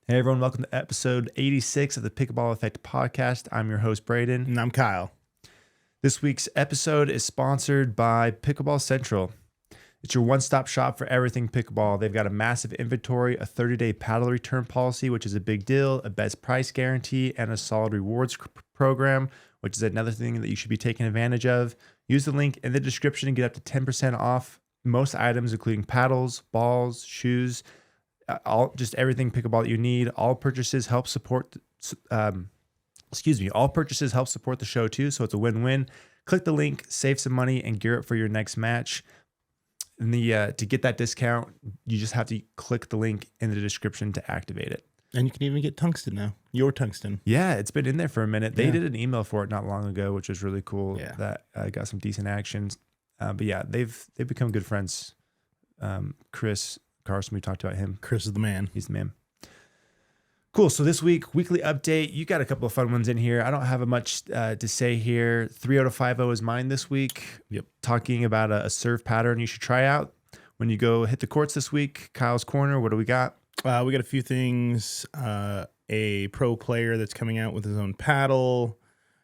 Hey everyone, welcome to episode 86 of the Pickleball Effect podcast. I'm your host, Braydon. And I'm Kyle. This week's episode is sponsored by Pickleball Central. It's your one-stop shop for everything pickleball. They've got a massive inventory, a 30-day paddle return policy, which is a big deal, a best price guarantee, and a solid rewards program, which is another thing that you should be taking advantage of. Use the link in the description and get up to 10% off most items, including paddles, balls, shoes, just everything pickleball that you need. All purchases help support all purchases help support the show too, so it's a win-win. Click the link, save some money, and gear up for your next match. And to get that discount, you just have to click the link in the description to activate it. And you can even get tungsten now. Your tungsten. Yeah, it's been in there for a minute. They did an email for it not long ago, which was really cool. Yeah. That got some decent actions. But yeah, they've become good friends. Chris Carson, we talked about him. Chris is the man. He's the man. Cool. So this week, weekly update. You got a couple of fun ones in here. I don't have much to say here. 3.0-50 is mine this week. Yep. Talking about a serve pattern you should try out when you go hit the courts this week. Kyle's Corner. What do we got? We got a few things. A pro player that's coming out with his own paddle.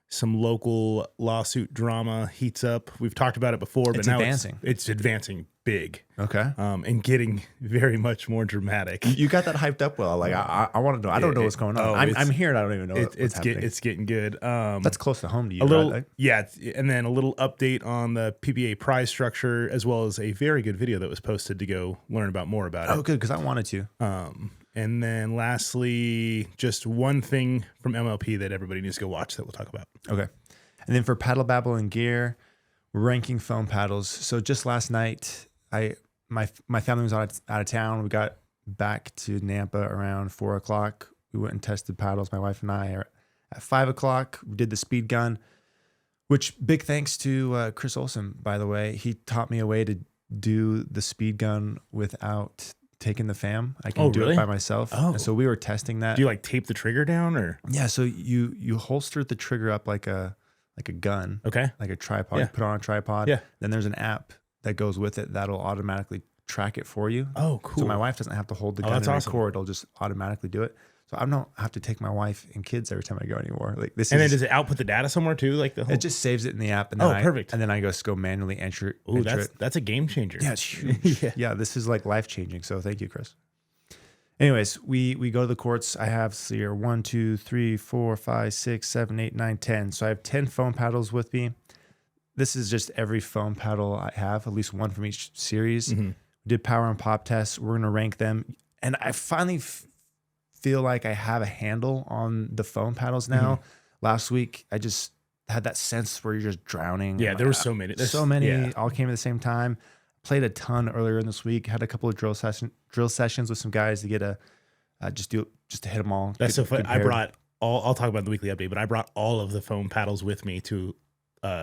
Some local lawsuit drama heats up. We've talked about it before, but now it's advancing big. Okay. And getting very much more dramatic. You got that hyped up well. Like I want to know. I don't know what's going on. I'm here and I don't even know what's happening. It's getting good. That's close to home to you. A little, right? yeah. And then a little update on the PBA prize structure, as well as a very good video that was posted to go learn more about it. Oh, good, because I wanted to. And then lastly, just one thing from MLP that everybody needs to go watch that we'll talk about. Okay. And then for Paddle, Babble, and Gear, we're ranking foam paddles. So just last night, my family was out of town. We got back to Nampa around 4 o'clock. We went and tested paddles. My wife and I are at 5 o'clock. We did the speed gun, which big thanks to Chris Olson, by the way. He taught me a way to do the speed gun without taking the fam. I can do it by myself. Oh. And so we were testing that. Do you like tape the trigger down or? Yeah. So you holster the trigger up like a gun. Okay. Like a tripod. Yeah. You put it on a tripod. Yeah. Then there's an app that goes with it that'll automatically track it for you. Oh, cool. So my wife doesn't have to hold the gun and record. It'll just automatically do it. So I don't have to take my wife and kids every time I go anymore. Like this. And then does it output the data somewhere too? Like it just saves it in the app. And then perfect. And then I go manually enter. Oh, that's a game changer. Yeah, it's huge. Yeah, this is like life changing. So thank you, Chris. Anyways, we go to the courts. I have here 1, 2, 3, 4, 5, 6, 7, 8, 9, 10. So I have 10 foam paddles with me. This is just every foam paddle I have, at least one from each series. Mm-hmm. We did power and pop tests. We're going to rank them. And I finally feel like I have a handle on the foam paddles now. Mm-hmm. Last week, I just had that sense where you're just drowning. Yeah, there were so many. So many all came at the same time. Played a ton earlier in this week. Had a couple of drill sessions with some guys to get just to hit them all. That's so fun. I brought I'll talk about the weekly update, but I brought all of the foam paddles with me to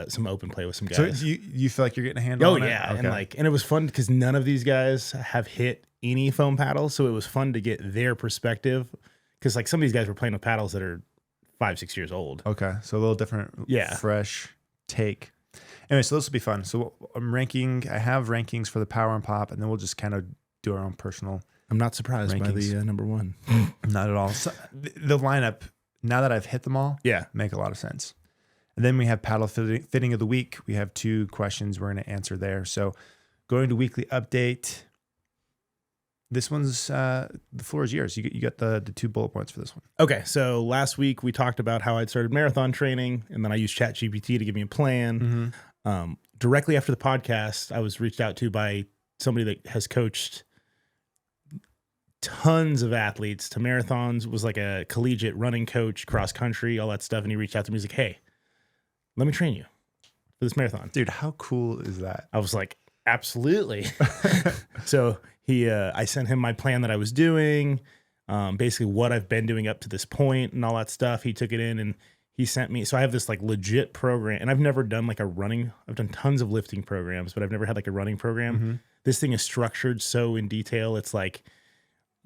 some open play with some guys. So you feel like you're getting a handle on it? Yeah. Okay. And it was fun because none of these guys have hit any foam paddles, so it was fun to get their perspective. Because like some of these guys were playing with paddles that are 5-6 years old. Okay, so a little different, fresh take. Anyway, so this will be fun. So I'm ranking. I have rankings for the power and pop, and then we'll just kind of do our own personal. I'm not surprised rankings. by the number one. Not at all. So the lineup, now that I've hit them all, make a lot of sense. And then we have paddle fitting of the week. We have 2 questions we're going to answer there. So going to weekly update. This one's the floor is yours. You got the 2 bullet points for this one. Okay, so last week we talked about how I'd started marathon training, and then I used ChatGPT to give me a plan. Mm-hmm. Directly after the podcast, I was reached out to by somebody that has coached tons of athletes to marathons, was like a collegiate running coach, cross country, all that stuff. And he reached out to me. He's like, hey, let me train you for this marathon. Dude, how cool is that? I was like, absolutely. So I sent him my plan that I was doing, basically what I've been doing up to this point and all that stuff. He took it in and he sent me. So I have this like legit program, and I've never done like I've done tons of lifting programs, but I've never had like a running program. Mm-hmm. This thing is structured so in detail. It's like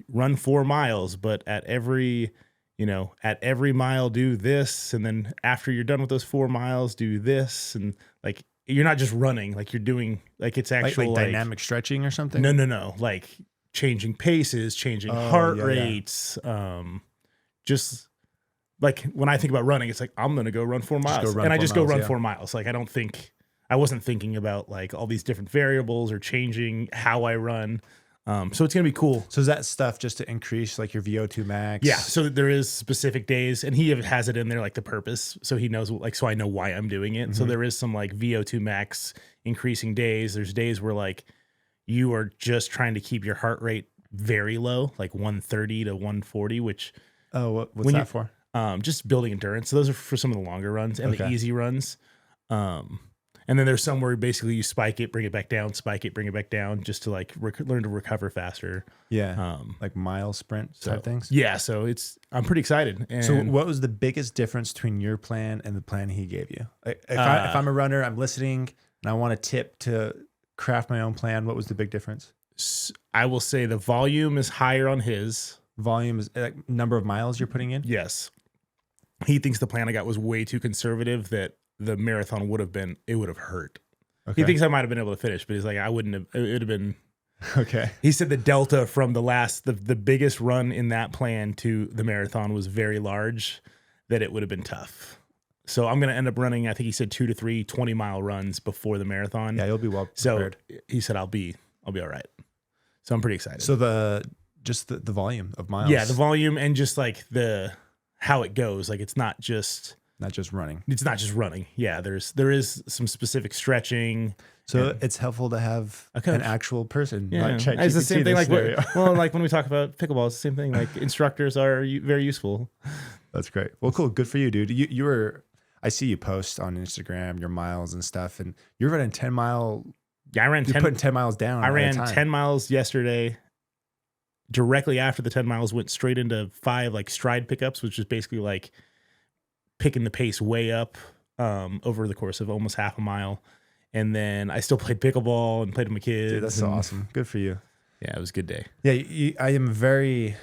run 4 miles, but at every mile do this. And then after you're done with those 4 miles, do this. And like, you're not just running, like you're doing, like it's actual like dynamic stretching or something. No. Like changing paces, changing heart rates. Just like when I think about running, it's like, I'm going to go run 4 miles. And I just go run 4 miles. Like, I wasn't thinking about like all these different variables or changing how I run. So it's going to be cool. So is that stuff just to increase like your VO2 max? Yeah. So there is specific days, and he has it in there, like the purpose. So he knows, like, so I know why I'm doing it. So there is some like VO2 max increasing days. There's days where like you are just trying to keep your heart rate very low, like 130 to 140, which. Oh, what's that for? Just building endurance. So those are for some of the longer runs and the easy runs. And then there's some where basically you spike it, bring it back down, spike it, bring it back down, just to like learn to recover faster. Yeah. Like mile sprint type things. Yeah. So I'm pretty excited. And so what was the biggest difference between your plan and the plan he gave you? If I'm a runner, I'm listening and I want a tip to craft my own plan, what was the big difference? I will say the volume is higher on his. Volume is like number of miles you're putting in? Yes. He thinks the plan I got was way too conservative, that the marathon would have hurt. Okay. He thinks I might have been able to finish, but he's like, I wouldn't have, it would have been. Okay. He said the delta from the biggest run in that plan to the marathon was very large, that it would have been tough. So I'm going to end up running, I think he said 2 to 3 20-mile runs before the marathon. Yeah, you'll be well prepared. So he said, I'll be all right. So I'm pretty excited. So the volume of miles. Yeah, the volume and just like how it goes. Like it's not just running. It's not just running. Yeah, there is some specific stretching. So it's helpful to have an actual person. Yeah, it's the same thing. Like like when we talk about pickleball, it's the same thing. Like instructors are very useful. That's great. Well, cool. Good for you, dude. You were. I see you post on Instagram your miles and stuff, and you're running 10-mile. Yeah, I ran 10. You're putting 10 miles down. I ran 10 miles yesterday. Directly after the 10 miles, went straight into 5 like stride pickups, which is basically like picking the pace way up over the course of almost half a mile. And then I still played pickleball and played with my kids. Dude, that's so awesome. Good for you. Yeah, it was a good day. Yeah, I am very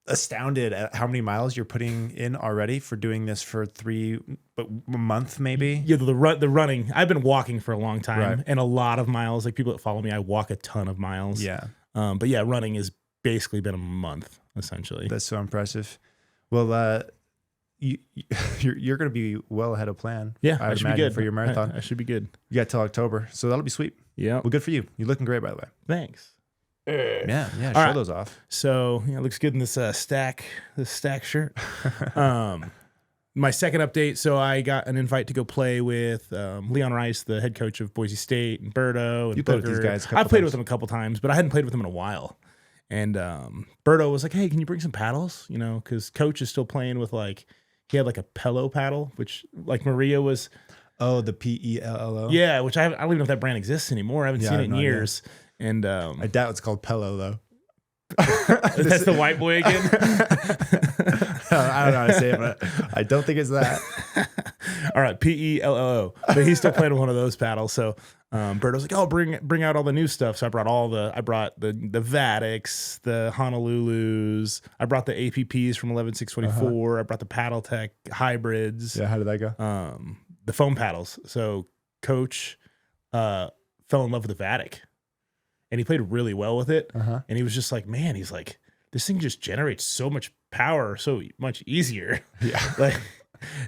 astounded at how many miles you're putting in already for doing this for a month maybe. Yeah, the running. I've been walking for a long time, and a lot of miles. Like people that follow me, I walk a ton of miles. Yeah. But yeah, running has basically been a month essentially. That's so impressive. Well, you're going to be well ahead of plan. Yeah, I should be good for your marathon. I should be good. You got till October, so that'll be sweet. Yeah. Well, good for you. You're looking great, by the way. Thanks. Yeah. All Show those off. So it looks good in this stack shirt. My second update. So I got an invite to go play with Leon Rice, the head coach of Boise State, and Berto. And you played with these guys. I played with them a couple times, but I hadn't played with them in a while. And Berto was like, "Hey, can you bring some paddles? You know, because Coach is still playing with he had like a Pello paddle, which like Maria was." Oh, the PELLO. Yeah, which I don't even know if that brand exists anymore. I haven't seen it in years. And I doubt it's called Pello though. That's the white boy again. I don't know how to say it, but I don't think it's that. All right, PELLO. But he's still playing with one of those paddles. So Berto's like, "Oh, bring out all the new stuff." So I brought the Vatics, the Honolulus. I brought the APPs from 11624. I brought the Paddle Tech hybrids. Yeah, how did that go? The foam paddles. So Coach fell in love with the Vatic. And he played really well with it. And he was just like, man, he's like, this thing just generates so much power, so much easier. Yeah.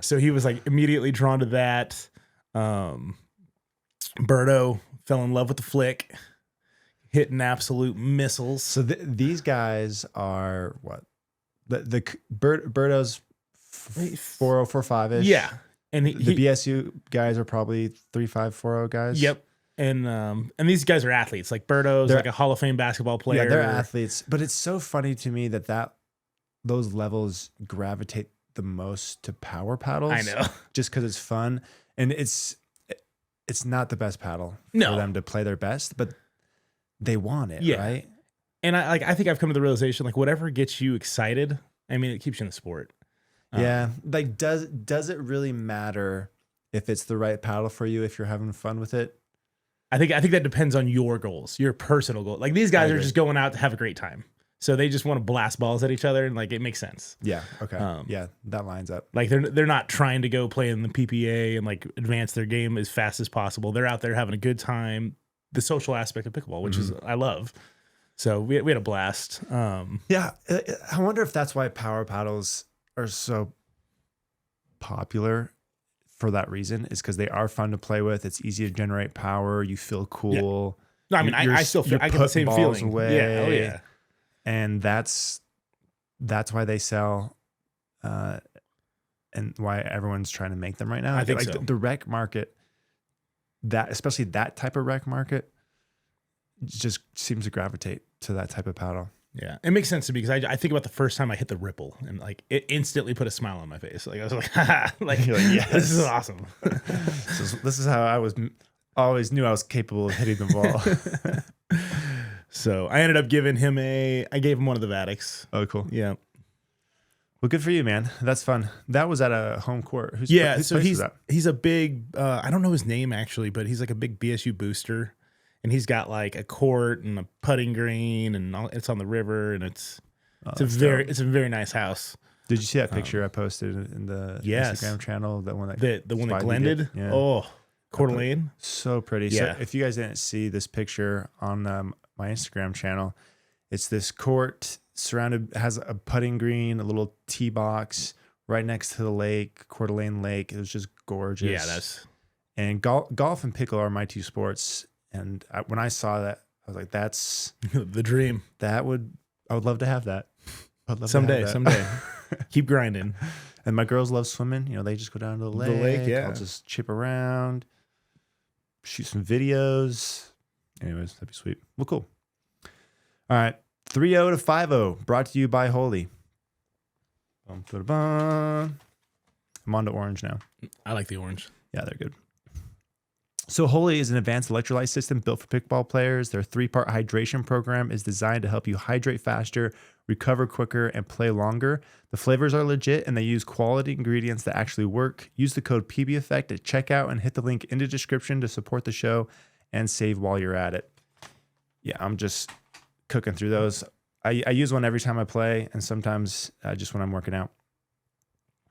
So he was like immediately drawn to that. Berto fell in love with the flick, hitting absolute missiles. So these guys are what? The Berto's 4045-ish. Yeah. And the BSU guys are probably 3540 guys. Yep. And these guys are athletes. Like Berto's like a Hall of Fame basketball player. Yeah, they're athletes. But it's so funny to me that those levels gravitate the most to power paddles. I know. Just because it's fun. And it's not the best paddle for them to play their best, but they want it, right? And I think I've come to the realization, like whatever gets you excited, I mean, it keeps you in the sport. Yeah. Like does it really matter if it's the right paddle for you if you're having fun with it? I think that depends on your goals, your personal goal. Like these guys are just going out to have a great time. So they just want to blast balls at each other, and like it makes sense. Yeah. Okay. Yeah, that lines up. Like they're not trying to go play in the PPA and like advance their game as fast as possible. They're out there having a good time. The social aspect of pickleball, which is I love. So we had a blast. Yeah, I wonder if that's why power paddles are so popular for that reason, is because they are fun to play with. It's easy to generate power. You feel cool. No, I mean, I still feel, I get the same feeling. Away, yeah, oh yeah. And that's why they sell, and why everyone's trying to make them right now. I think like so. The rec market, especially that type of rec market, just seems to gravitate to that type of paddle. Yeah, it makes sense to me because I think about the first time I hit the ripple and like it instantly put a smile on my face. Like I was like, haha, like, yes. This is awesome. This is how I always knew I was capable of hitting the ball. So I ended up giving him I gave him one of the Vatics. Oh, cool. Yeah. Well, good for you, man. That's fun. That was at a home court. So he's a big, I don't know his name actually, but he's like a big BSU booster. And he's got like a court and a putting green, and it's on the river, and it's a very nice house. Did you see that picture I posted in the Instagram channel? The one that the one that Glended. Yeah. Oh, Coeur d'Alene. So pretty. Yeah. So if you guys didn't see this picture on my Instagram channel, it's this court has a putting green, a little tee box right next to the lake, Coeur d'Alene Lake. It was just gorgeous. Yeah, and golf and pickle are my two sports. And when I saw that, I was like, "That's the dream." I would love to have that. I'd love someday. Keep grinding. And my girls love swimming. You know, they just go down to the lake. Yeah. I'll just chip around, shoot some videos. Anyways, that'd be sweet. Well, cool. All right, 3-0 to 5-0, brought to you by Holy. I'm on to orange now. I like the orange. Yeah, they're good. So Holy is an advanced electrolyte system built for pickleball players. Their 3-part hydration program is designed to help you hydrate faster, recover quicker, and play longer. The flavors are legit, and they use quality ingredients that actually work. Use the code PBEffect at checkout and hit the link in the description to support the show and save while you're at it. Yeah, I'm just cooking through those. I use one every time I play, and sometimes just when I'm working out.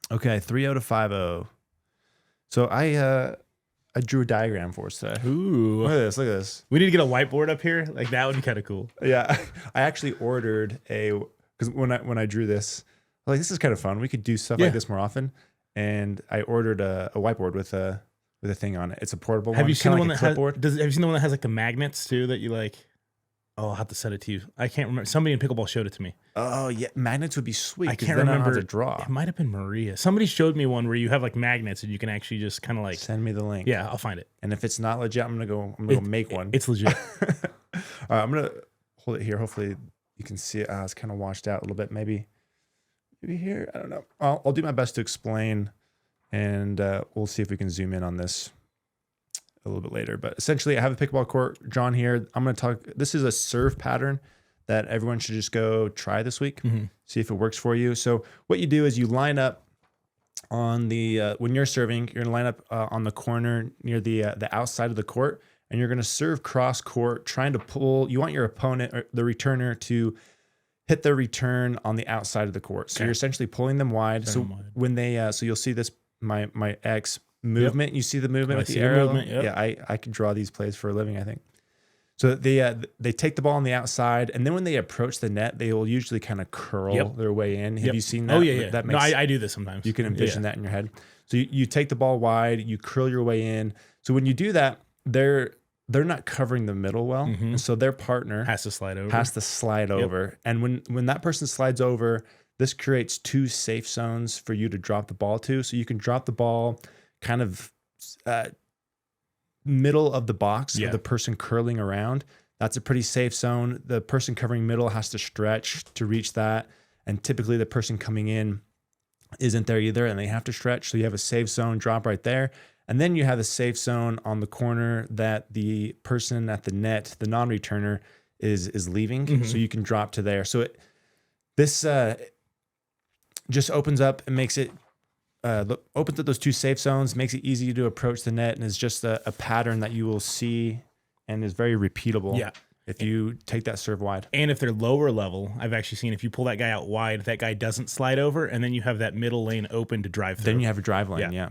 Okay, 3-0 to 5-0. So I drew a diagram for us today. Ooh. Look at this. We need to get a whiteboard up here. Like that would be kind of cool. Yeah. I actually ordered because when I drew this, I was like, this is kind of fun. We could do stuff like this more often. And I ordered a whiteboard with a thing on it. It's a portable one. Have you seen the one like that have you seen the one that has like the magnets too that you like? Oh, I'll have to send it to you. I can't remember. Somebody in Pickleball showed it to me. Oh yeah, magnets would be sweet. I can't remember. I don't have to draw. It might have been Maria. Somebody showed me one where you have like magnets and you can actually just kind of like send me the link. Yeah, I'll find it. And if it's not legit, I'm gonna go make one. It's legit. All right, I'm gonna hold it here. Hopefully you can see it. It's kind of washed out a little bit. Maybe here. I don't know. I'll do my best to explain, and we'll see if we can zoom in on this a little bit later. But essentially, I have a pickleball court drawn here. I'm going to talk. This is a serve pattern that everyone should just go try this week. Mm-hmm. See if it works for you. So what you do is you line up on the when you're serving, you're going to line up on the corner near the outside of the court, and you're going to serve cross court, trying to pull. You want your opponent, or the returner, to hit the return on the outside of the court. So you're essentially pulling them wide. When they so you'll see this my X movement. Yep. You see the movement with the arrow. Yep. Yeah, I can draw these plays for a living, I think. So they take the ball on the outside, and then when they approach the net, they will usually kind of curl their way in. Have you seen that? Oh yeah. That makes, I do this sometimes. You can envision that in your head. So you take the ball wide, you curl your way in. So when you do that, they're not covering the middle well, and so their partner has to slide over. And when that person slides over, this creates two safe zones for you to drop the ball to. So you can drop the ball kind of middle of the box of the person curling around. That's a pretty safe zone. The person covering middle has to stretch to reach that. And typically the person coming in isn't there either, and they have to stretch. So you have a safe zone drop right there. And then you have a safe zone on the corner that the person at the net, the non-returner, is leaving. So you can drop to there. So this just opens up and makes it opens up those two safe zones, makes it easy to approach the net, and is just a pattern that you will see and is very repeatable. Yeah. If you take that serve wide. And if they're lower level, I've actually seen if you pull that guy out wide, that guy doesn't slide over, and then you have that middle lane open to drive through. Then you have a drive lane, yeah.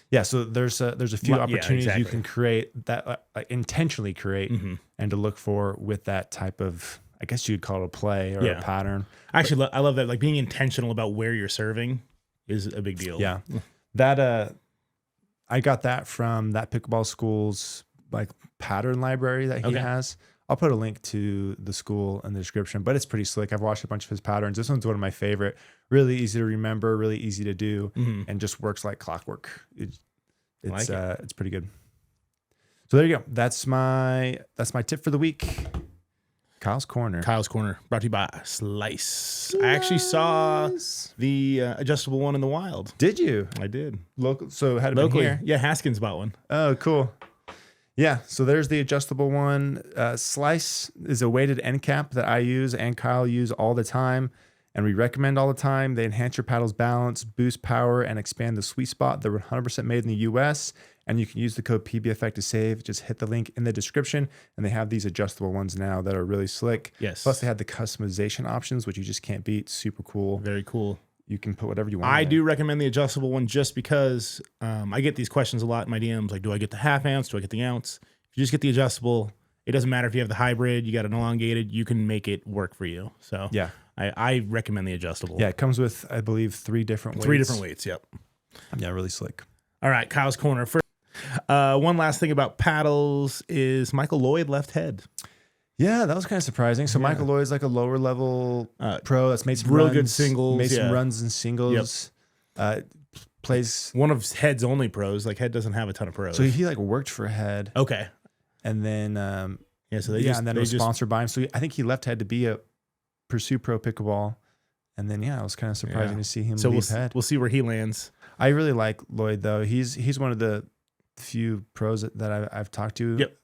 Yeah, so there's a few opportunities you exactly. can create that intentionally create Mm-hmm. and to look for with that type of, I guess you'd call it a play or a pattern. Actually, I love that. Like being intentional about where you're serving is a big deal. Yeah, that I got that from that pickleball school's like pattern library that he has. I'll put a link to the school in the description, but it's pretty slick. I've watched a bunch of his patterns. This one's one of my favorite. Really easy to remember, really easy to do, and just works like clockwork. It's pretty good. So there you go. That's my tip for the week. Kyle's Corner. Kyle's Corner, brought to you by Slice. I actually saw the adjustable one in the wild. Did you? I did. Local. So had it been here? Yeah, Haskins bought one. Oh, cool. Yeah, so there's the adjustable one. Slice is a weighted end cap that I use and Kyle use all the time, and we recommend all the time. They enhance your paddle's balance, boost power, and expand the sweet spot. They're 100% made in the U.S., and you can use the code PBFX to save. Just hit the link in the description, and they have these adjustable ones now that are really slick. Yes. Plus, they have the customization options, which you just can't beat. Super cool. Very cool. You can put whatever you want. I do recommend the adjustable one just because I get these questions a lot in my DMs. Like, do I get the half ounce? Do I get the ounce? If you just get the adjustable, it doesn't matter if you have the hybrid, you got an elongated, you can make it work for you. So yeah, I recommend the adjustable. Yeah, it comes with, I believe, 3 different weights. 3 different weights, yep. Yeah, really slick. All right, Kyle's Corner. First, one last thing about paddles is Michael Loyd left head. Yeah, that was kind of surprising. So Michael Loyd's like a lower level pro that's made some real runs, good singles, made some runs and singles. Plays one of Head's only pros. Like Head doesn't have a ton of pros. So he like worked for Head. Okay, and then and then it was sponsored by him. So I think he left Head to be a pursue pro pickleball, and then it was kind of surprising to see him leave Head. We'll see where he lands. I really like Loyd though. He's one of the few pros that I've talked to. Yep.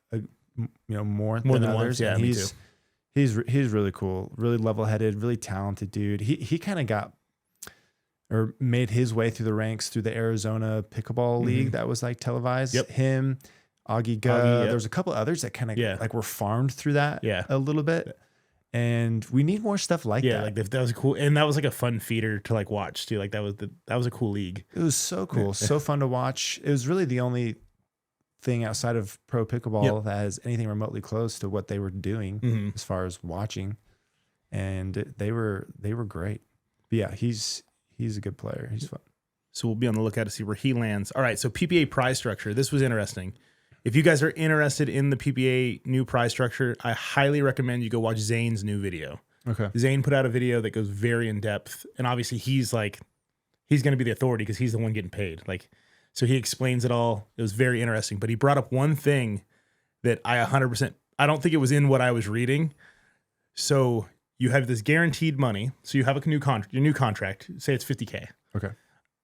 More than others. Once. Yeah, me too. He's really cool, really level-headed, really talented dude. He kind of got or made his way through the ranks through the Arizona Pickleball League that was like televised. Yep. Him, Augie Guh. There's a couple others that kind of like were farmed through that a little bit. And we need more stuff like that. Yeah, like that was a cool, and that was like a fun feeder to like watch too. Like that was a cool league. It was so cool, so fun to watch. It was really the only thing outside of pro pickleball that has anything remotely close to what they were doing as far as watching, and they were great. But yeah, he's a good player. He's fun. So we'll be on the lookout to see where he lands. All right, so PPA prize structure. This was interesting. If you guys are interested in the PPA new prize structure, I highly recommend you go watch Zane's new video. Okay. Zane put out a video that goes very in depth, and obviously he's going to be the authority because he's the one getting paid. So he explains it all. It was very interesting, but he brought up one thing that I 100%, I don't think it was in what I was reading. So you have this guaranteed money. So you have your new contract, say it's $50K. Okay.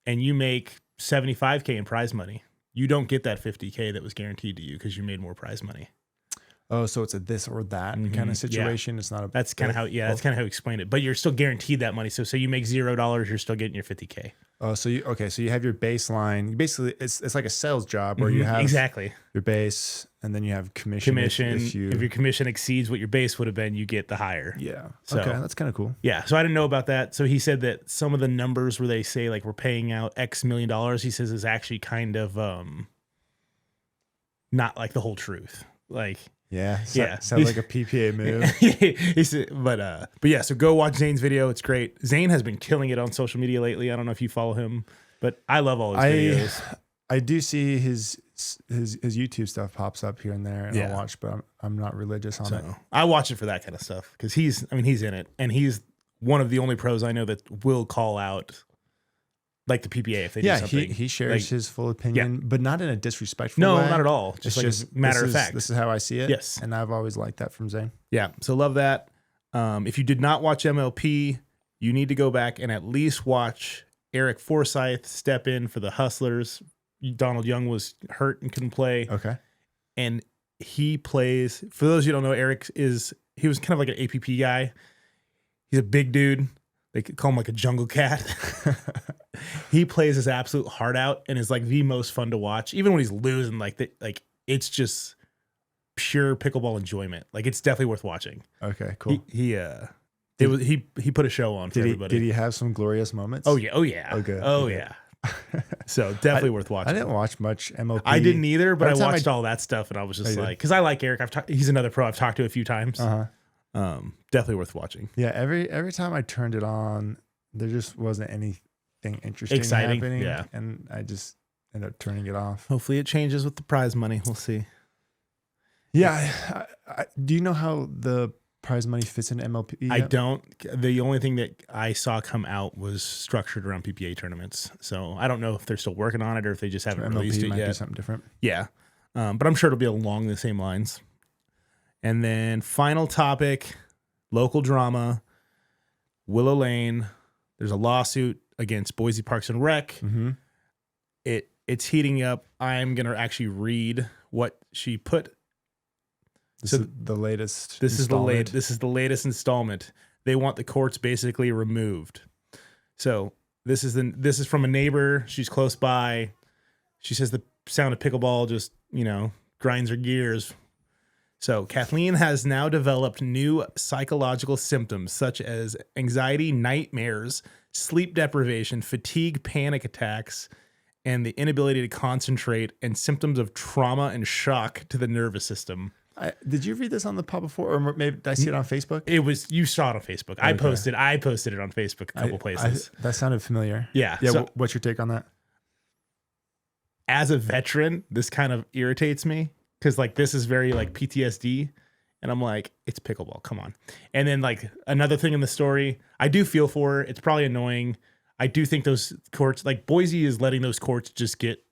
And you make $75K in prize money. You don't get that $50K that was guaranteed to you because you made more prize money. Oh, so it's a this or that kind of situation. Yeah. It's not a. That's kind of how. Yeah, that's kind of how he explained it. But you're still guaranteed that money. So say you make $0, you're still getting your $50K. Oh, so you have your baseline. Basically, it's like a sales job where you have exactly your base, and then you have commission. If your commission exceeds what your base would have been, you get the higher. Yeah. So, okay, that's kind of cool. Yeah. So I didn't know about that. So he said that some of the numbers where they say like we're paying out X million dollars, he says is actually kind of not like the whole truth. Like. Yeah, sounds like a PPA move. He said, but yeah, so go watch Zane's video. It's great. Zane has been killing it on social media lately. I don't know if you follow him, but I love all his videos. I do see his YouTube stuff pops up here and there, and I'll watch, but I'm not religious on it. I watch it for that kind of stuff because he's in it, and he's one of the only pros I know that will call out like the PPA if they do something. He shares his full opinion, but not in a disrespectful way. No, not at all. Just matter of fact. This is how I see it. Yes. And I've always liked that from Zane. Yeah. So love that. If you did not watch MLP, you need to go back and at least watch Eric Forsyth step in for the Hustlers. Donald Young was hurt and couldn't play. Okay. And he plays, for those of you who don't know, he was kind of like an APP guy. He's a big dude. They could call him like a jungle cat. He plays his absolute heart out and is like the most fun to watch. Even when he's losing, like it's just pure pickleball enjoyment. Like it's definitely worth watching. Okay, cool. He put a show on for everybody. Did he have some glorious moments? Oh yeah. Okay. Oh yeah. So definitely worth watching. I didn't watch much MLP. I didn't either, but Every I time watched all that stuff, and I was just Oh, you like, because I like Eric. He's another pro I've talked to a few times. Uh-huh. Definitely worth watching. Yeah, every time I turned it on, there just wasn't anything interesting Exciting, happening. yeah. And I just ended up turning it off. Hopefully it changes with the prize money. We'll see. Yeah. Do you know how the prize money fits into MLP yet? I don't. The only thing that I saw come out was structured around PPA tournaments. So I don't know if they're still working on it or if they just haven't released it might yet. be something different. Yeah. But I'm sure it'll be along the same lines. And then final topic, local drama, Willow Lane. There's a lawsuit against Boise Parks and Rec. Mm-hmm. It's heating up. I'm going to actually read what she put. This is the latest. This is the latest installment. They want the courts basically removed. So this is from a neighbor. She's close by. She says the sound of pickleball just, grinds her gears. So Kathleen has now developed new psychological symptoms such as anxiety, nightmares, sleep deprivation, fatigue, panic attacks, and the inability to concentrate, and symptoms of trauma and shock to the nervous system. Did you read this on the pod before, or maybe did I see it on Facebook? You saw it on Facebook. Okay. I posted it on Facebook a couple places. That sounded familiar. Yeah. Yeah. So, what's your take on that? as a veteran, this kind of irritates me because this is very PTSD. And I'm like, it's pickleball. Come on. And then another thing in the story, I do feel for her. It's probably annoying. I do think those courts, Boise is letting those courts just get,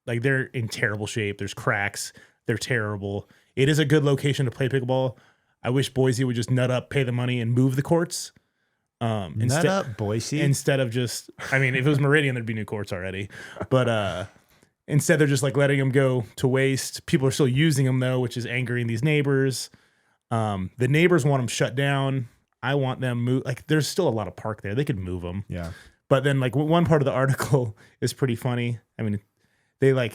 they're in terrible shape. There's cracks. They're terrible. It is a good location to play pickleball. I wish Boise would just nut up, pay the money, and move the courts. Nut up, Boise. Instead of just, if it was Meridian, there'd be new courts already. But instead, they're just letting them go to waste. People are still using them though, which is angering these neighbors. The neighbors want them shut down. I want them moved. There's still a lot of park there. They could move them. Yeah. But then one part of the article is pretty funny. They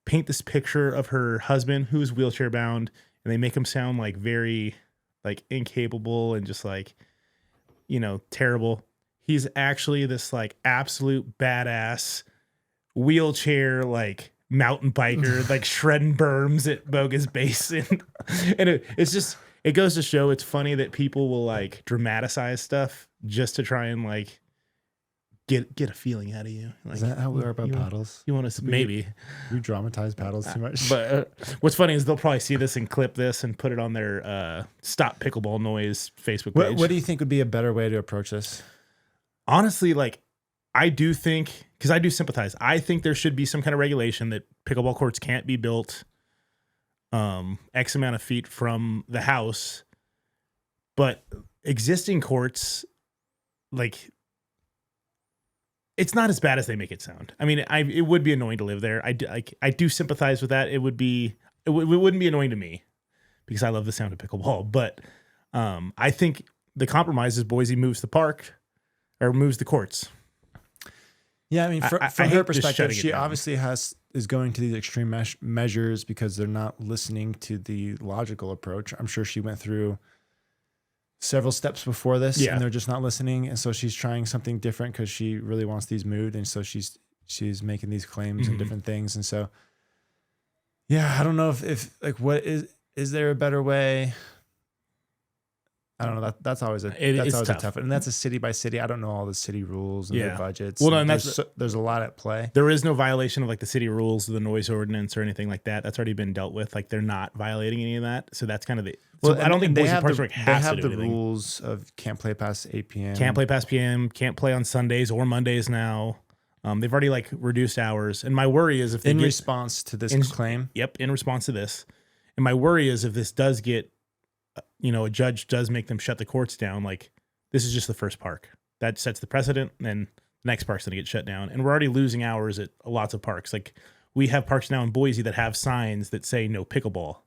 paint this picture of her husband who's wheelchair bound, and they make him sound very incapable and just terrible. He's actually this absolute badass wheelchair mountain biker shredding berms at Bogus Basin. And it goes to show it's funny that people will dramatize stuff just to try and get a feeling out of you. Is that how we are about paddles? You want to maybe we dramatize paddles too much. But what's funny is they'll probably see this and clip this and put it on their Stop Pickleball Noise Facebook page. What do you think would be a better way to approach this? Honestly, I do think, because I do sympathize, I think there should be some kind of regulation that pickleball courts can't be built X amount of feet from the house, but existing courts, it's not as bad as they make it sound. It would be annoying to live there. I do sympathize with that. It wouldn't be annoying to me because I love the sound of pickleball. But I think the compromise is Boise moves the park or moves the courts. Yeah, from her perspective, she obviously is going to these extreme measures because they're not listening to the logical approach. I'm sure she went through several steps before this, and they're just not listening. And so she's trying something different because she really wants these moved. And so she's making these claims and different things. And so, yeah, I don't know if what is there a better way? I don't know. That's always a tough one. And that's a city by city. I don't know all the city rules and their budgets. Well, and there's a lot at play. There is no violation of the city rules, the noise ordinance, or anything like that. That's already been dealt with. They're not violating any of that. So that's kind of the. Well, I don't think Boise Parks and Rec has to do anything. They have the rules of can't play past 8 p.m. Can't play past p.m. Can't play on Sundays or Mondays now. They've already reduced hours. And my worry is if they response to this claim. Yep, in response to this. And my worry is if this does get. A judge does make them shut the courts down. This is just the first park that sets the precedent, and the next park's going to get shut down. And we're already losing hours at lots of parks. We have parks now in Boise that have signs that say no pickleball.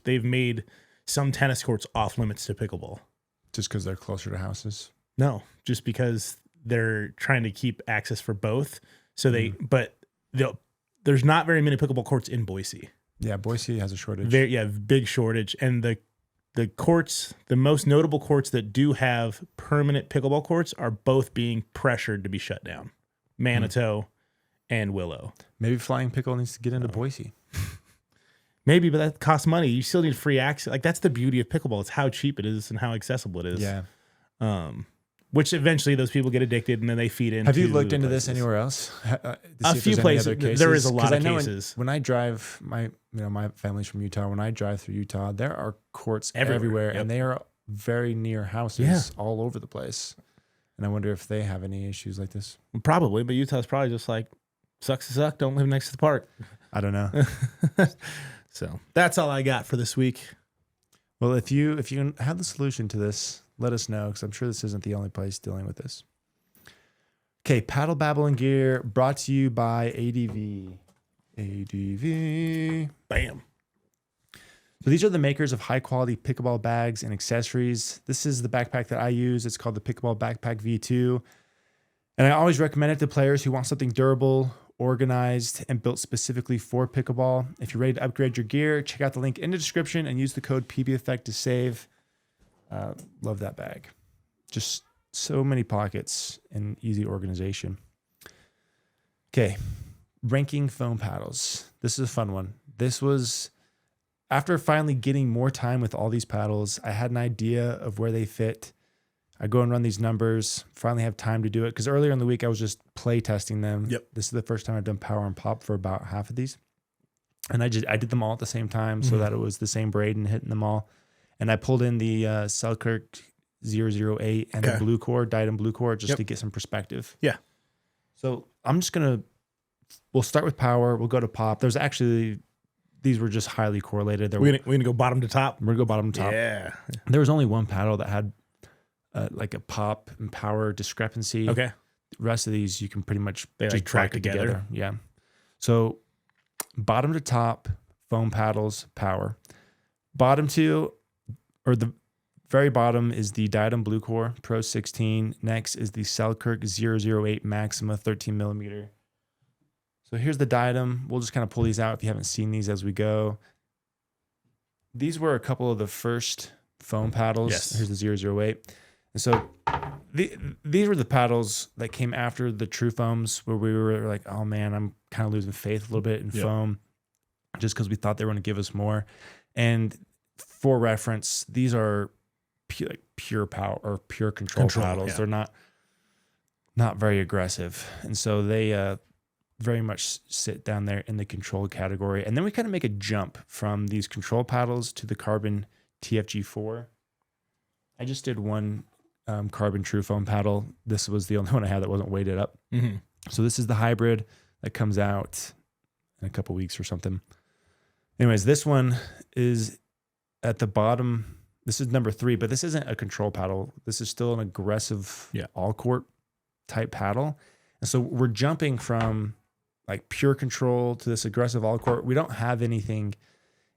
They've made some tennis courts off limits to pickleball. Just because they're closer to houses? No, just because they're trying to keep access for both. So there's not very many pickleball courts in Boise. Yeah, Boise has a shortage. Big shortage. And the courts, the most notable courts that do have permanent pickleball courts are both being pressured to be shut down. Manitou and Willow. Maybe Flying Pickle needs to get into Boise. Maybe, but that costs money. You still need free access. Like, that's the beauty of pickleball. It's how cheap it is and how accessible it is. Yeah. Which eventually those people get addicted and then they feed into. Have you looked into this anywhere else? A few places. There is a lot of cases. When I drive, my family's from Utah. When I drive through Utah, there are courts everywhere, and they are very near houses all over the place. And I wonder if they have any issues like this. Probably, but Utah's probably just like, sucks to suck. Don't live next to the park. I don't know. So that's all I got for this week. Well, if you have the solution to this, let us know, because I'm sure this isn't the only place dealing with this. Okay, Paddle, Babble, and Gear brought to you by ADV. ADV. Bam. So these are the makers of high-quality pickleball bags and accessories. This is the backpack that I use. It's called the Pickleball Backpack V2. And I always recommend it to players who want something durable, organized, and built specifically for pickleball. If you're ready to upgrade your gear, check out the link in the description and use the code PBEffect to save. Love that bag. Just so many pockets and easy organization. Okay, ranking foam paddles. This is a fun one. This was, after finally getting more time with all these paddles, I had an idea of where they fit. I go and run these numbers, finally have time to do it. Because earlier in the week, I was just play testing them. Yep. This is the first time I've done power and pop for about half of these. And I did them all at the same time so that it was the same Braydon hitting them all. And I pulled in the Selkirk 008 and the blue core, Diadem blue core, just to get some perspective. Yeah. So I'm just we'll start with power. We'll go to pop. There's actually, these were just highly correlated. We're gonna go bottom to top. We're gonna go bottom to top. Yeah. There was only one paddle that had like a pop and power discrepancy. Okay. The rest of these you can pretty much they just like track together. Yeah. So bottom to top, foam paddles, power. Bottom two, or the very bottom, is the Diadem Blue Core Pro 16. Next is the Selkirk 008 Maxima 13 millimeter. So here's the Diadem. We'll just kind of pull these out if you haven't seen these as we go. These were a couple of the first foam paddles. Yes. Here's the 008. And so these were the paddles that came after the True Foams, where we were like, oh man, I'm kind of losing faith a little bit in foam, just because we thought they were going to give us more. And for reference, these are pure power or pure control paddles. They're not very aggressive. And so they very much sit down there in the control category. And then we kind of make a jump from these control paddles to the Carbon TFG4. I just did one Carbon True Foam paddle. This was the only one I had that wasn't weighted up. Mm-hmm. So this is the hybrid that comes out in a couple weeks or something. Anyways, this one is at the bottom. This is number 3, but this isn't a control paddle. This is still an aggressive all court type paddle. And so we're jumping from like pure control to this aggressive all court. We don't have anything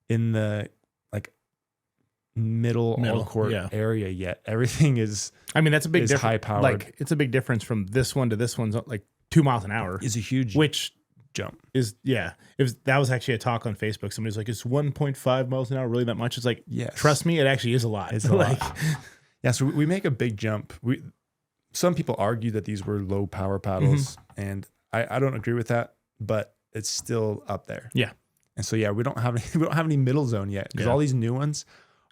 in the like middle all court area yet. Everything is, I mean, that's a big difference. High powered. Like, it's a big difference from this one to this one's like 2 miles an hour. Is a huge jump. That was actually a talk on Facebook. Somebody's like, is 1.5 miles an hour really that much? It's like, yes. Trust me, it actually is a lot. It's a lot. Yeah, so we make a big jump. Some people argue that these were low power paddles, and I don't agree with that, but it's still up there. Yeah. And so we don't have any middle zone yet, because all these new ones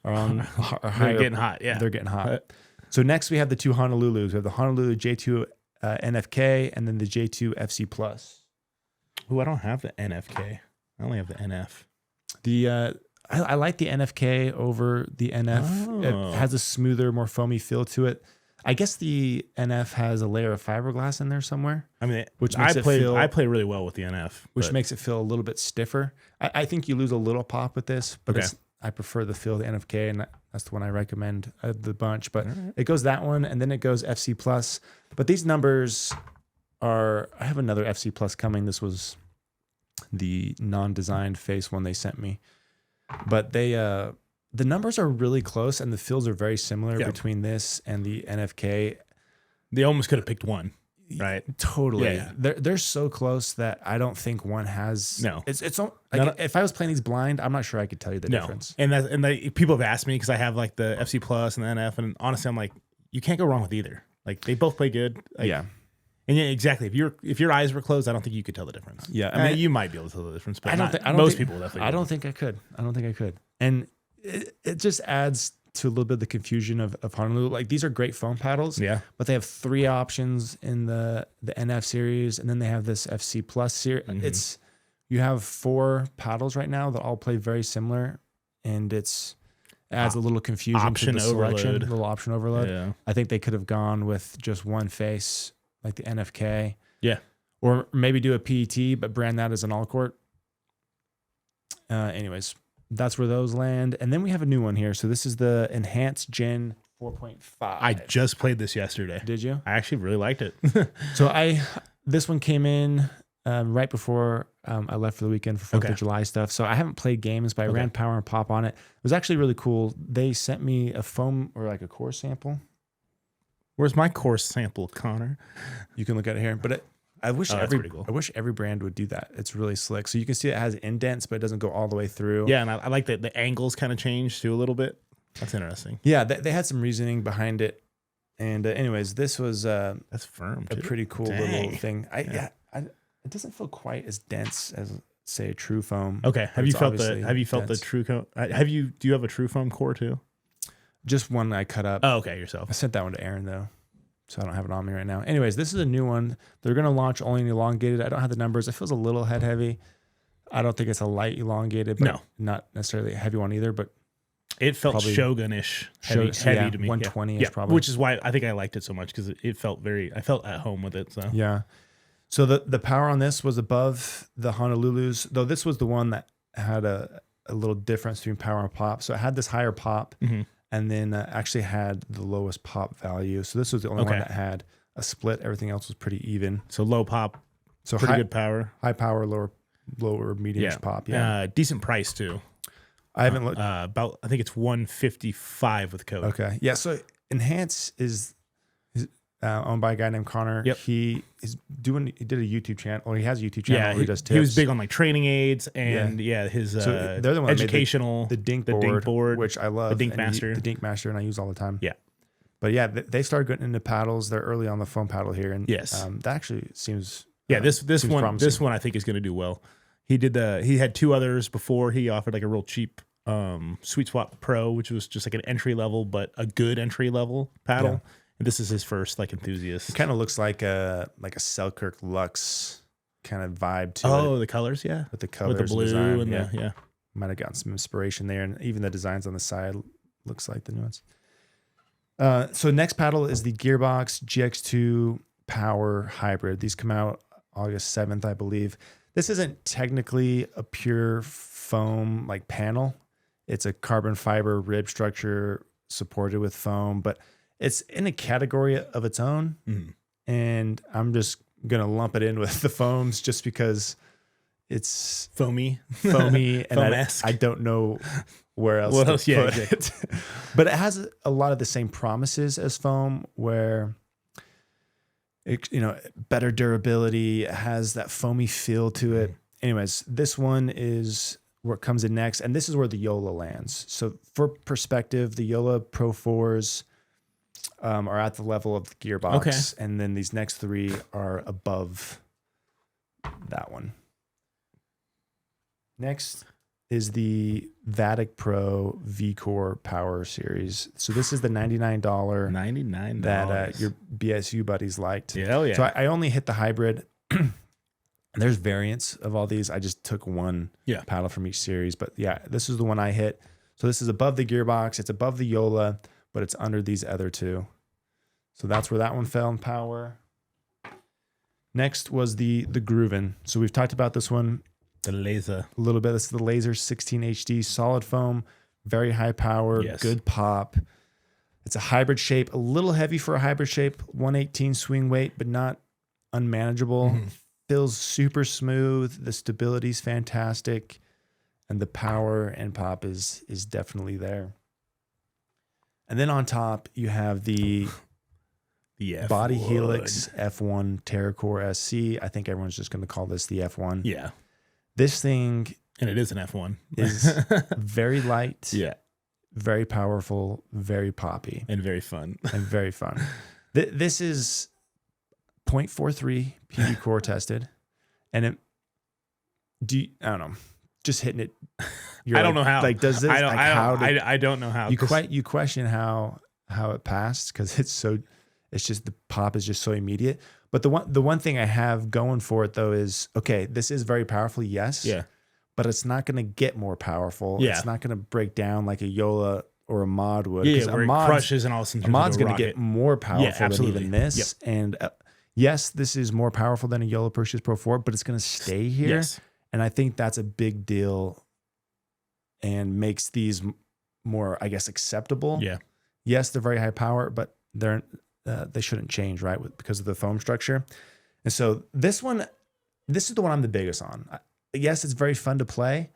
are higher. They're getting hot. Yeah, they're getting hot. So next we have the 2 Honolulus. We have the Honolulu J2 NFK and then the J2 FC Plus. Oh, I don't have the NFK. I only have the NF. I like the NFK over the NF. Oh. It has a smoother, more foamy feel to it. I guess the NF has a layer of fiberglass in there somewhere. I mean, which makes I play really well with the NF, which makes it feel a little bit stiffer. I think you lose a little pop with this, but I prefer the feel of the NFK, and that's the one I recommend of the bunch. But it goes that one, and then it goes FC Plus. But these numbers are, I have another FC Plus coming. This was the non-designed face one they sent me. But the numbers are really close, and the feels are very similar between this and the NFK. They almost could have picked one, right? Totally. Yeah. They're so close that I don't think one has. No. It's like, if I was playing these blind, I'm not sure I could tell you the difference. And people have asked me, because I have like the FC Plus and the NF, and honestly, I'm like, you can't go wrong with either. Like, they both play good. Like, And yeah, exactly. If your eyes were closed, I don't think you could tell the difference. Yeah, I mean, you might be able to tell the difference, but most people definitely. I don't think I could. I don't think I could. And it just adds to a little bit of the confusion of Honolulu. Like, these are great foam paddles. Yeah. But they have 3 options in the NF series, and then they have this FC Plus series. Mm-hmm. You have 4 paddles right now that all play very similar, and adds a little confusion to the selection. A little option overload. Yeah. I think they could have gone with just one face, like the NFK. Yeah. Or maybe do a PET, but brand that as an all court. Anyways, that's where those land. And then we have a new one here. So this is the Enhanced Gen 4.5. I just played this yesterday. Did you? I actually really liked it. So this one came in right before I left for the weekend for 4th of July stuff. So I haven't played games, but I ran power and pop on it. It was actually really cool. They sent me a foam or like a core sample. Where's my course sample, Connor? You can look at it here. But I wish I wish every brand would do that. It's really slick. So you can see it has indents, but it doesn't go all the way through. Yeah, and I like that the angles kind of change too a little bit. That's interesting. Yeah, they had some reasoning behind it. And anyways, this was that's firm too. A pretty cool little thing. It doesn't feel quite as dense as, say, a True Foam. Okay. Have you felt the True Foam? Do you have a True Foam core too? Just one I cut up. Oh, okay, yourself. I sent that one to Aaron though, so I don't have it on me right now. Anyways, this is a new one. They're gonna launch only an elongated. I don't have the numbers. It feels a little head heavy. I don't think it's a light elongated, but not necessarily a heavy one either. But it felt Shogun-ish heavy to me. 120-ish probably. Which is why I think I liked it so much, because I felt at home with it. So yeah. So the power on this was above the Honolulu's, though this was the one that had a little difference between power and pop. So it had this higher pop. Mm-hmm. And then actually had the lowest pop value. So this was the only one that had a split. Everything else was pretty even. So low pop, so pretty good power. High power, lower medium pop. Yeah, decent price too. I haven't looked. I think it's $155 with code. Okay, yeah. So Enhance is owned by a guy named Connor. Yep. He did a YouTube channel, or he has a YouTube channel where he does tips. He was big on like training aids and his so they're the one educational the dink board, which I love. The Dink Master. The Dink Master, and I use all the time. Yeah. But yeah, they started getting into paddles. They're early on the foam paddle here, and that actually seems this one promising. This one I think is going to do well. He had 2 others before. He offered like a real cheap Sweet Swap Pro, which was just like an entry level, but a good entry level paddle. Yeah. And this is his first like enthusiast. It kind of looks like a Selkirk Luxe kind of vibe to it. Oh, the colors, yeah, with the colors, with the blue design, and might have gotten some inspiration there, and even the designs on the side looks like the new ones. So next paddle is the Gearbox GX2 Power Hybrid. These come out August 7th, I believe. This isn't technically a pure foam like panel. It's a carbon fiber rib structure supported with foam, but it's in a category of its own. Mm. And I'm just going to lump it in with the foams just because it's foamy, and I don't know where else to put it. But it has a lot of the same promises as foam, where it, better durability, it has that foamy feel to it. Anyways, this one is where it comes in next, and this is where the JOOLA lands. So for perspective, the JOOLA Pro IVs are at the level of the Gearbox, and then these next 3 are above that one. Next is the Vatic Pro V-Core Power Series. So this is the $99 that your BSU buddies liked. Yeah, yeah. So I only hit the hybrid. There's variants of all these. I just took one paddle from each series. But yeah, this is the one I hit. So this is above the Gearbox. It's above the JOOLA, but it's under these other 2. So that's where that one fell in power. Next was the Groovin. So we've talked about this one. The laser. A little bit. This is the Laser 16 HD solid foam, very high power, good pop. It's a hybrid shape, a little heavy for a hybrid shape, 118 swing weight, but not unmanageable. Mm-hmm. Feels super smooth. The stability's fantastic, and the power and pop is definitely there. And then on top, you have the Body Helix F1 TerraCore SC. I think everyone's just going to call this the F1. Yeah. This thing, and it is an F1, is very light, yeah, very powerful, very poppy, and very fun. This is 0.43 PB core tested, and I don't know, just hitting it. I don't know how. Like, does this? I don't know how. You question how it passed because it's just the pop is just so immediate. But the one thing I have going for it though is, okay, this is very powerful, yes. Yeah. But it's not going to get more powerful. Yeah. It's not going to break down like a YOLA or a mod would. Yeah, where it crushes and all of a sudden a mod's going to get more powerful than even this. Yep. And yes, this is more powerful than a YOLA Pro IV, but it's going to stay here. Yes. And I think that's a big deal and makes these more, I guess, acceptable. Yeah. Yes, they're very high power, but they shouldn't change, right? Because of the foam structure. And so this is the one I'm the biggest on. Yes, it's very fun to play,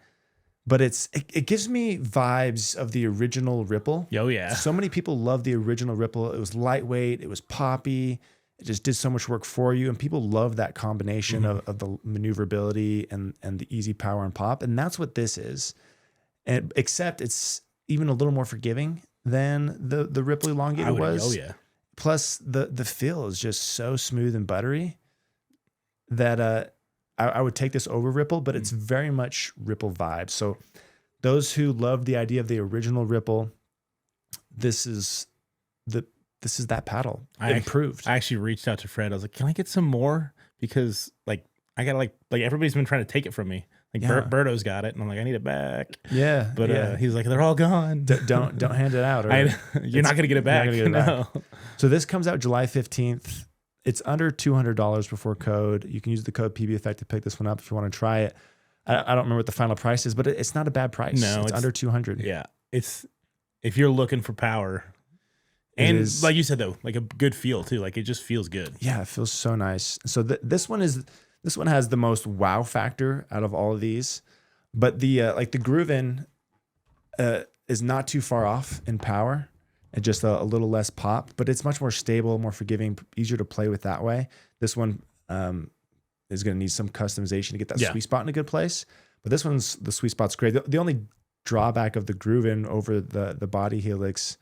but it gives me vibes of the original Ripple. Oh yeah. So many people love the original Ripple. It was lightweight. It was poppy. It just did so much work for you. And people love that combination of the maneuverability and the easy power and pop. And that's what this is. And except it's even a little more forgiving than the Ripple elongated was. Oh yeah. Plus the feel is just so smooth and buttery that I would take this over Ripple, but it's very much Ripple vibes. So those who love the idea of the original Ripple, this is that paddle improved. I actually reached out to Fred. I was like, "Can I get some more?" Because like I got like everybody's been trying to take it from me. Like Berto's got it, and I'm like, I need it back. Yeah, but he's like, they're all gone. Don't hand it out. You're not gonna get it back. No. So this comes out July 15th. It's under $200 before code. You can use the code PB Effect to pick this one up if you want to try it. I don't remember what the final price is, but it's not a bad price. No, it's under 200. Yeah, it's if you're looking for power, and like you said though, like a good feel too. Like it just feels good. Yeah, it feels so nice. So this one has the most wow factor out of all of these, but the Groovin is not too far off in power. And just a little less pop, but it's much more stable, more forgiving, easier to play with that way. This one is going to need some customization to get that sweet spot in a good place. But this one's, the sweet spot's great. The only drawback of the Groovin over the body helix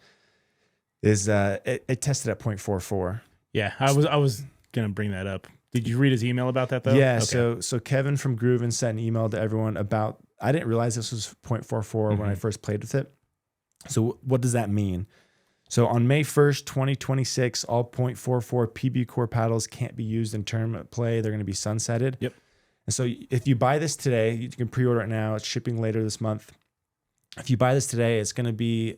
is it tested at 0.44. Yeah, I was going to bring that up. Did you read his email about that though? Yeah, okay. So Kevin from Groovin sent an email to everyone about, I didn't realize this was 0.44 when I first played with it. So what does that mean? So on May 1st, 2026, all 0.44 PB core paddles can't be used in tournament play. They're going to be sunsetted. Yep. And so if you buy this today, you can pre-order it now. It's shipping later this month. If you buy this today, it's going to be,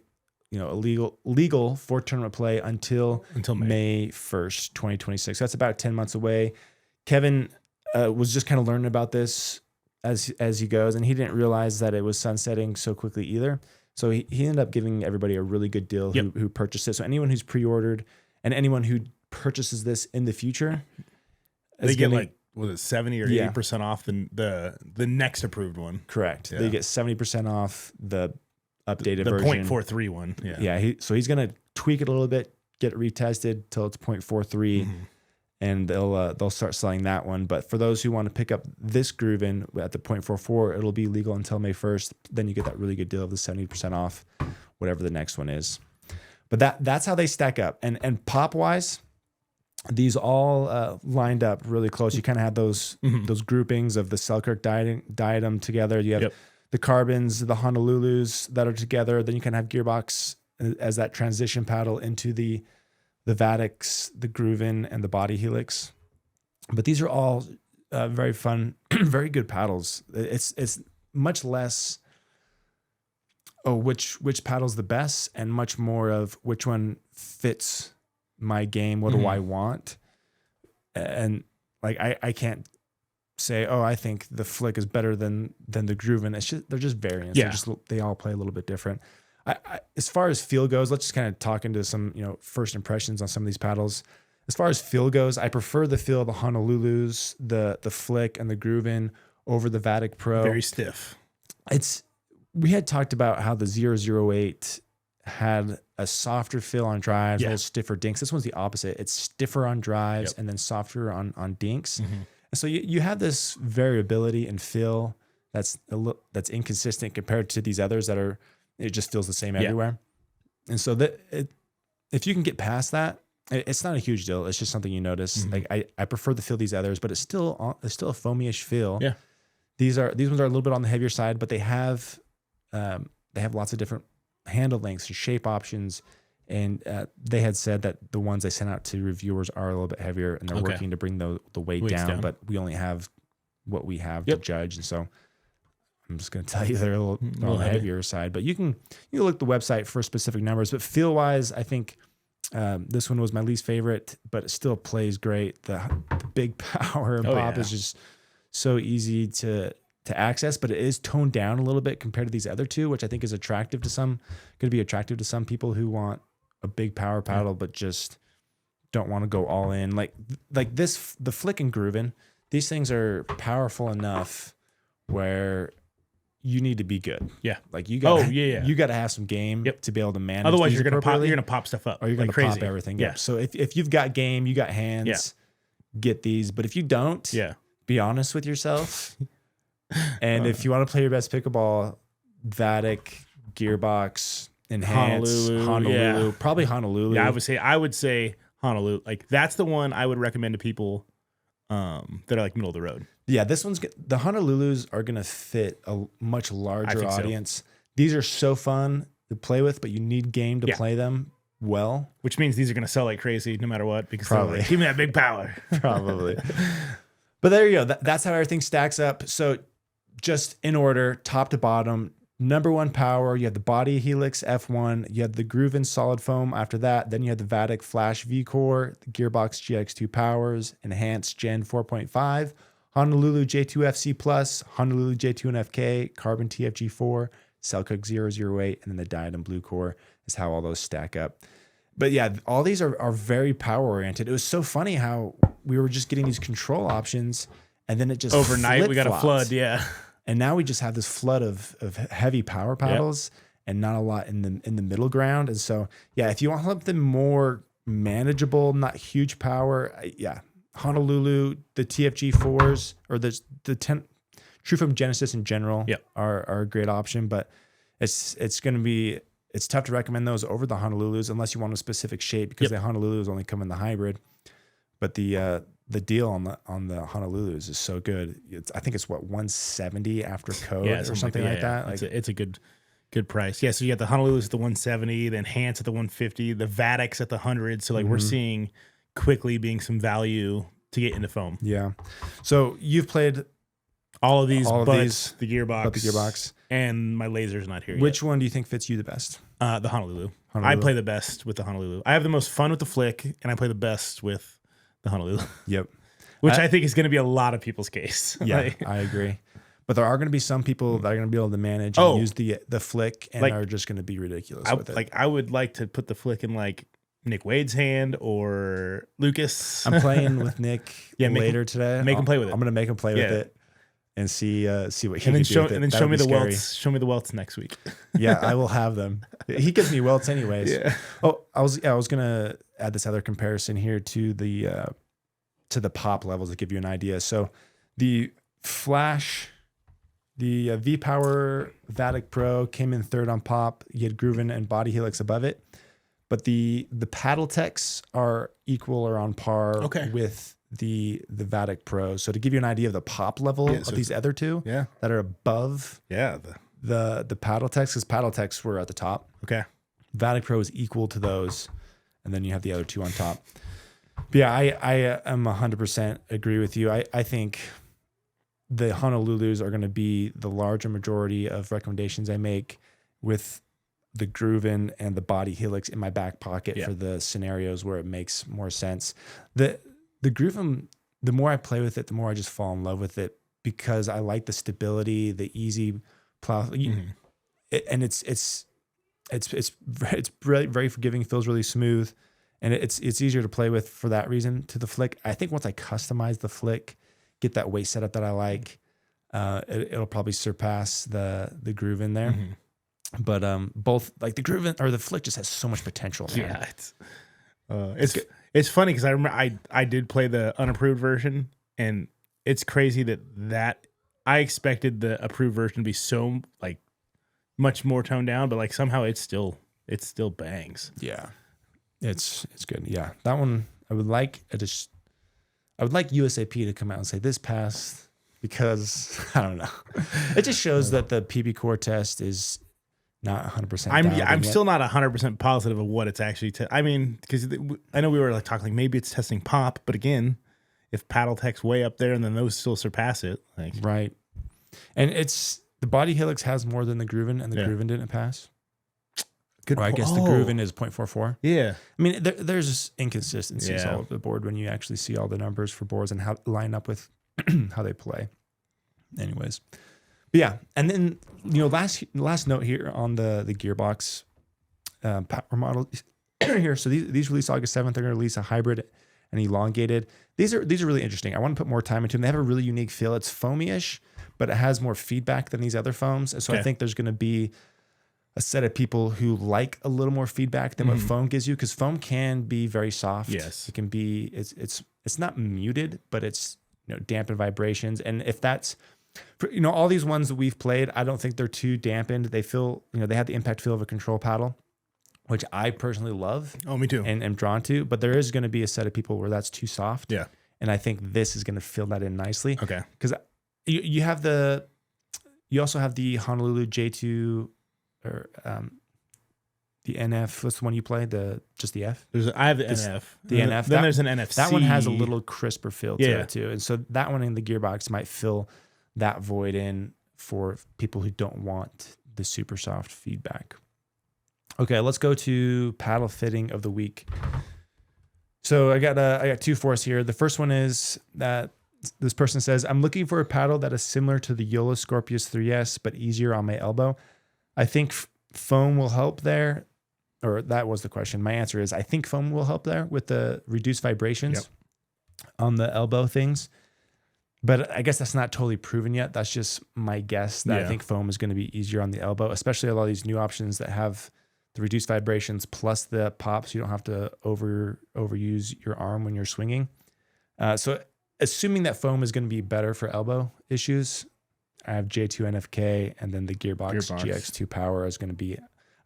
legal for tournament play until May 1st, 2026. That's about 10 months away. Kevin was just kind of learning about this as he goes, and he didn't realize that it was sunsetting so quickly either. So he ended up giving everybody a really good deal who purchased it. So anyone who's pre-ordered and anyone who purchases this in the future, they get like, was it 70 or 80% off the next approved one? Correct. Yeah. They get 70% off the updated the version. 0.43 one. Yeah. Yeah. So he's going to tweak it a little bit, get it retested till it's 0.43. And they'll start selling that one. But for those who want to pick up this Groovin at the 0.44, it'll be legal until May 1st. Then you get that really good deal of the 70% off, whatever the next one is. But that's how they stack up. And pop wise, these all lined up really close. You kind of have those groupings of the Selkirk diadem together. You have the carbons, the Honolulus that are together. Then you can have Gearbox as that transition paddle into the Vadix, the Groovin, and the Body Helix. But these are all very fun, very good paddles. It's much less, which paddle's the best, and much more of which one fits my game. What do I want? And like I can't say, I think the Flick is better than the Groovin. It's just they're just variants. Yeah. They all play a little bit different. As far as feel goes, let's just kind of talk into some, first impressions on some of these paddles. As far as feel goes, I prefer the feel of the Honolulus, the Flick, and the Groovin over the Vatic Pro. Very stiff. We had talked about how the 008 had a softer feel on drives, a little stiffer dinks. This one's the opposite. It's stiffer on drives and then softer on dinks. And so you have this variability in feel that's inconsistent compared to these others that are. It just feels the same everywhere. And so if you can get past that, It's not a huge deal. It's just something you notice. Mm-hmm. Like I prefer the feel of these others, but it's still a foamy-ish feel. Yeah. These ones are a little bit on the heavier side, but they have lots of different handle lengths and shape options. And they had said that the ones they sent out to reviewers are a little bit heavier, and they're working to bring the weight down. But we only have what we have to judge, and so I'm just going to tell you they're a little on the heavier side. But you can look at the website for specific numbers. But feel wise, I think this one was my least favorite, but it still plays great. The big power and pop is just so easy to access, but it is toned down a little bit compared to these other two, which I think is attractive to some. Going to be attractive to some people who want a big power paddle, but just don't want to go all in. Like this, the Flick and Groovin, these things are powerful enough where you need to be good. Yeah. Like you got you got to have some game Yep. to be able to manage. Otherwise you're going to pop stuff up. Or you're going like to crazy. pop everything Yeah. up. So if you've got game, you got hands, get these. But if you don't, be honest with yourself. And if you want to play your best pickleball, Vatic, Gearbox, Enhance, Honolulu, probably Honolulu. Yeah, I would say Honolulu. Like that's the one I would recommend to people that are like middle of the road. Yeah, the Honolulus are going to fit a much larger audience. These are so fun to play with, but you need game to play them well. Which means these are going to sell like crazy no matter what, because Probably. Like, give me that big power. Probably. But there you go. That's how everything stacks up. So just in order, top to bottom, number one power, you have the Body Helix F1, you have the Groovin Solid Foam after that, then you have the Vatic Flash V-Core, the Gearbox GX2 Powers, Enhanced Gen 4.5, Honolulu J2FC Plus, Honolulu J2NFK, Carbon TFG4, Selcook 008, and then the Diadem Blue Core is how all those stack up. But yeah, all these are very power oriented. It was so funny how we were just getting these control options, and then it just overnight we got a flood, and now we just have this flood of heavy power paddles and not a lot in the middle ground. And so yeah, if you want something more manageable, not huge power, Honolulu, the TFG4s or the True Foam Genesis in general are a great option, but it's tough to recommend those over the Honolulus unless you want a specific shape, because the Honolulus only come in the hybrid. But the deal on the Honolulus is so good. I think it's what, $170 after code or something like that. Like it's a good price. Yeah, so you got the Honolulus at the $170, the Enhance at the $150, the Vatics at the $100. So like we're seeing quickly being some value to get into foam. Yeah. So you've played all of these, the gearbox, and my laser's not here. Which one do you think fits you the best? The Honolulu. I play the best with the Honolulu. I have the most fun with the Flick, and I play the best with the Honolulu. Yep. Which I think is going to be a lot of people's case. Yeah, I agree. But there are going to be some people that are going to be able to manage and use the Flick and are just going to be ridiculous with it. Like I would like to put the Flick in like Nick Wade's hand or Lucas. I'm playing with Nick later today. Make him play with it. I'm going to make him play with it and see what he can do with it. And then show me the welts. Show me the welts next week. Yeah, I will have them. He gives me welts anyways. Yeah. Oh, I was going to add this other comparison here to the pop levels to give you an idea. So the Flash, the V-Power Vatic Pro came in third on pop. You had Groovin and Body Helix above it. But the paddle techs are equal or on par with the Vatic Pro. So to give you an idea of the pop level of these other two that are above the paddle techs, because paddle techs were at the top. Okay. Vatic Pro is equal to those. And then you have the other two on top. But yeah, I am 100% agree with you. I think the Honolulus are going to be the larger majority of recommendations I make, with the Groovin and the Body Helix in my back pocket for the scenarios where it makes more sense. The Groovin, the more I play with it, the more I just fall in love with it, because I like the stability, the easy plow, and it's very, very forgiving, feels really smooth. And it's easier to play with for that reason to the Flick. I think once I customize the Flick, get that weight setup that I like, it'll probably surpass the Groovin there. But both, like the Groovin or the Flick, just has so much potential. Man. Yeah, it's funny because I remember I did play the unapproved version, and it's crazy that I expected the approved version to be so like much more toned down, but like somehow it still bangs. Yeah. It's good. Yeah, that one I would like. I would like USAP to come out and say this passed because I don't know. It just shows that the PB core test is not 100%. I'm still not 100% positive of what it's actually. I mean, because I know we were like talking like maybe it's testing pop, but again, if paddle tech's way up there and then those still surpass it, like right. And it's the body helix has more than the Grooven, and the Grooven didn't pass. Good. Or I guess the Grooven is 0.44. Yeah. I mean, there's inconsistencies all over the board when you actually see all the numbers for boards and how line up with how they play. Anyways, but yeah, and then last note here on the gearbox power model here. So these release August 7th. They're going to release a hybrid and elongated. These are really interesting. I want to put more time into them. They have a really unique feel. It's foamy-ish, but it has more feedback than these other foams. And so I think there's going to be a set of people who like a little more feedback than what foam gives you, because foam can be very soft. Yes, it can be. It's not muted, but it's dampened vibrations. And if that's for, all these ones that we've played, I don't think they're too dampened. They feel they have the impact feel of a control paddle, which I personally love. Oh, me too. And am drawn to. But there is going to be a set of people where that's too soft. Yeah. And I think this is going to fill that in nicely. Okay. Because you also have the Honolulu J2 or the NF. What's the one you play? Just the F? I have the NF. The NF. Then there's an NFC. That one has a little crisper feel to it too. And so that one in the gearbox might fill that void in for people who don't want the super soft feedback. Okay, let's go to paddle fitting of the week. So I got two for us here. The first one is that this person says, I'm looking for a paddle that is similar to the JOOLA Scorpius 3S, but easier on my elbow. I think foam will help there. Or that was the question. My answer is I think foam will help there with the reduced vibrations on the elbow things. But I guess that's not totally proven yet. That's just my guess that I think foam is going to be easier on the elbow, especially a lot of these new options that have the reduced vibrations plus the pops. You don't have to overuse your arm when you're swinging. So assuming that foam is going to be better for elbow issues, I have J2 NFK, and then the Gearbox. GX2 Power is going to be,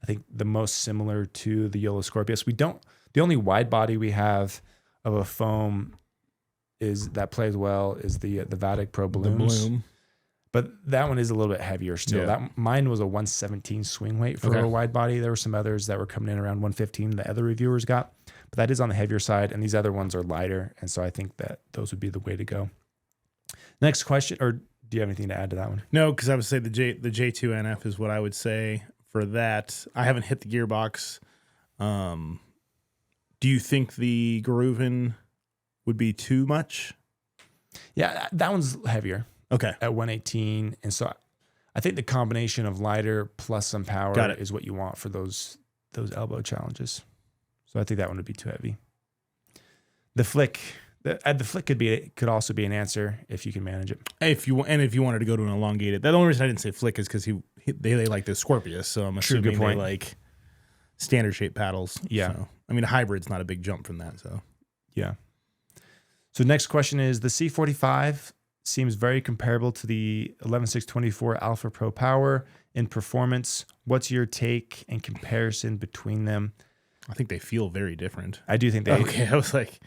I think, the most similar to the JOOLA Scorpius. The only wide body we have of a foam that plays well is the Vatic Pro Balloons. The Bloom. But that one is a little bit heavier still. Yeah. Mine was a 117 swing weight for a wide body. There were some others that were coming in around 115 the other reviewers got. But that is on the heavier side, and these other ones are lighter. And so I think that those would be the way to go. Next question, or do you have anything to add to that one? No, because I would say the J2 NF is what I would say for that. I haven't hit the gearbox. Do you think the Grooven would be too much? Yeah, that one's heavier. Okay. At 118. And so I think the combination of lighter plus some power is what you want for those elbow challenges. So I think that one would be too heavy. The flick could also be an answer if you can manage it. If you wanted to go to an elongated, the only reason I didn't say flick is because they like the Scorpius, so I'm assuming they like standard shape paddles. Yeah, so, I mean a hybrid's not a big jump from that. So yeah. So next question is the C45 seems very comparable to the 11624 Alpha Pro Power in performance. What's your take and comparison between them? I think they feel very different. I do think they. Okay, I was like,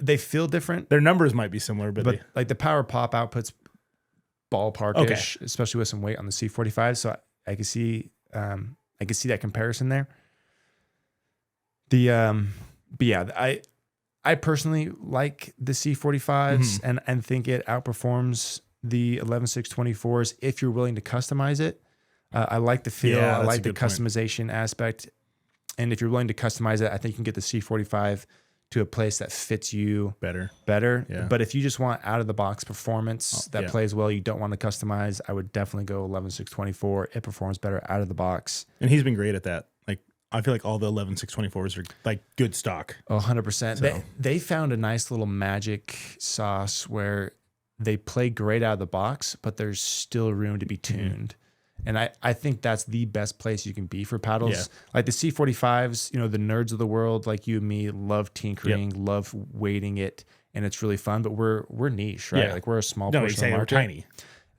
they feel different. Their numbers might be similar, but like the power pop outputs ballpark-ish, especially with some weight on the C45. So I can see that comparison there. But yeah, I personally like the C45s and think it outperforms the 11624s if you're willing to customize it. I like the feel. I like the customization aspect. And if you're willing to customize it, I think you can get the C45 to a place that fits you better. Yeah. But if you just want out of the box performance that plays well, you don't want to customize, I would definitely go 11624. It performs better out of the box. And he's been great at that. Like I feel like all the 11624s are like good stock. 100%. So. They found a nice little magic sauce where they play great out of the box, but there's still room to be tuned. And I think that's the best place you can be for paddles. Yeah. Like the C45s, the nerds of the world like you and me love tinkering, love weighting it, and it's really fun. But we're niche, right? Yeah. Like we're a small portion of the market. We're tiny.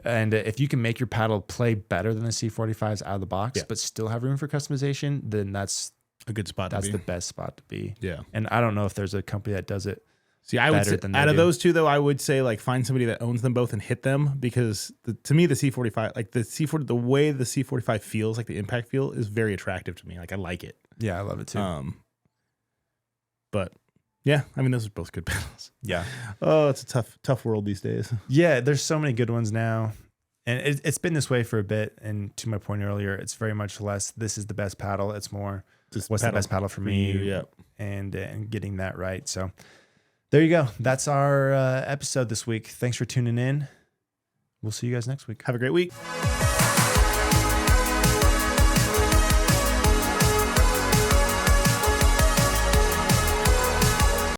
And if you can make your paddle play better than the C45s out of the box, but still have room for customization, then that's a good spot That's to be. the best spot to be. Yeah. And I don't know if there's a company that does it. See, I would better say than out they of do. those two, though, I would say like find somebody that owns them both and hit them, because to me the C45, like the C40, the way the C45 feels, like the impact feel, is very attractive to me. Like I like it. Yeah, I love it too. But yeah, I mean those are both good paddles. Yeah. Oh, it's a tough world these days. Yeah, there's so many good ones now. And it's been this way for a bit. And to my point earlier, it's very much less, this is the best paddle. It's more, Just what's the best paddle for me? Yeah. And getting that right. So there you go. That's our episode this week. Thanks for tuning in. We'll see you guys next week. Have a great week.